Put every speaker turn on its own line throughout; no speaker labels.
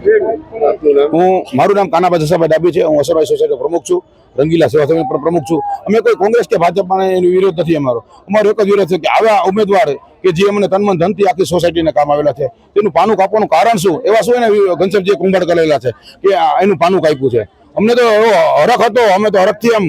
મારું નામ કાનાભાઈ જસાભાઈ ડાબી છે। હું અસરભાઈ સોસાયટી પ્રમુખ છું, રંગીલા સેવા સમિતિ પણ પ્રમુખ છું। અમે કોઈ કોંગ્રેસ કે ભાજપમાં એનો વિરોધ નથી। અમારો એક જ વિરોધ છે કે આવા ઉમેદવાર કે જે અમને તનમન ધનથી આખી સોસાયટીને કામ આવેલા છે તેનું પાનું કાપવાનું કારણ શું, એવા શું એને ઘનશ્યામજીએ કુંભાર કરેલા છે કે એનું પાનું કાપ્યું છે। અમને તો હરખ હતો, અમે તો હરખથી એમ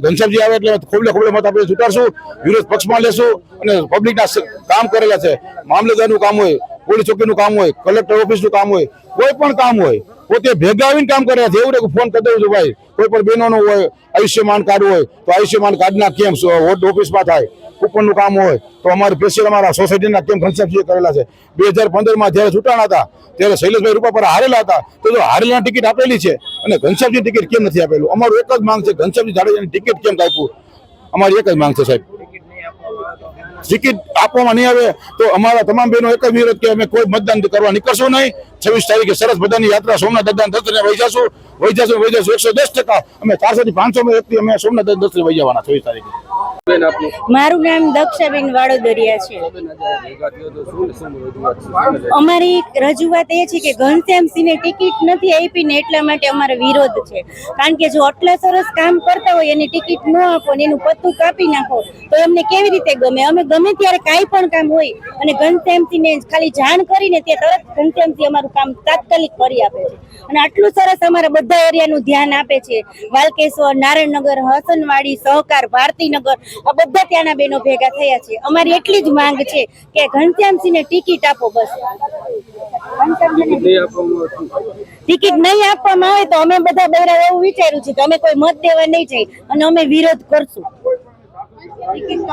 ઘનશ્યામજી આવે એટલે ખોબલે ખોબલે મત આપણે છૂટાડશું, વિરોધ પક્ષમાં લેશું અને પબ્લિકના કામ કરેલા છે। મામલતદારનું કામ હોય, પોલીસ ચોકીનું કામ હોય, કલેક્ટર ઓફિસનું કામ હોય, કોઈ પણ કામ હોય પોતે ભેગા આવીને કામ કરે છે। એવું ફોન કરી દઉં છું ભાઈ, કોઈ પણ બહેનોનું હોય, આયુષ્યમાન કાર્ડ હોય તો આયુષ્યમાન કાર્ડના કેમ વોર્ડ ઓફિસમાં થાય, કૂપનનું કામ હોય તો અમારે સ્પેશિયલ અમારા સોસાયટીના કેમ ઘનશ્યામજીએ કરેલા છે। 2015માં જ્યારે ચૂંટાણા હતા ત્યારે શૈલેષભાઈ રૂપાપરા હારેલા હતા, તો જો હારેલા ટિકિટ આપેલી છે અને ઘનશ્યામજી ટિકિટ કેમ નથી આપેલું? અમારું એક જ માંગ છે, ઘનશ્યામજી જાડેજાની ટિકિટ કેમ આપ્યું? અમારી એક જ માંગ છે સાહેબ, ટિકિટ આપવામાં નહીં આવે તો અમારા તમામ બહેનો એક જ વિરોધ કે અમે કોઈ મતદાન કરવા નીકળશું નહીં। 26 તારીખે સરસ બધાની યાત્રા સોમનાથ દાદાના દર્શને વહી જશું 110% અમે 400 થી 500 વ્યક્તિ અમે સોમનાથ દર્શને વહી જવાના 26 તારીખે।
મારું નામ દક્ષાબેન વાડોદરિયા છે। અમારી રજૂઆત એ છે કે ઘનશ્યામસિંહને ટિકિટ નથી આપી ને એટલા માટે અમારો વિરોધ છે। કારણ કે જો આટલા સરસ કામ કરતા હોય એની ટિકિટ ન આપો ને એનું પત્તું કાપી નાખો તો એમને કેવી રીતે ગમે? અમે ગમે ત્યારે કાંઈ પણ કામ હોય અને ઘનશ્યામસિંહને ખાલી જાણ કરીને તે તરત ઘનશ્યામસિંહ અમારું કામ તાત્કાલિક કરી આપે છે અને આટલું સરસ અમારા બધા એરિયાનું ધ્યાન આપે છે। વાલકેશ્વર, નારાયણનગર, હસનવાડી, સહકાર, ભારતીનગર આ બધા ત્યાંના બહેનો ભેગા થયા છે। અમારી એટલી જ માંગ છે કે ઘનશ્યામસિંહને ટિકિટ આપો બસ। ટિકિટ નહીં આપવામાં આવે તો અમે બધા બહેરા એવું વિચાર્યું છે કે અમે કોઈ મત દેવા નહીં જઈએ અને અમે વિરોધ કરશું।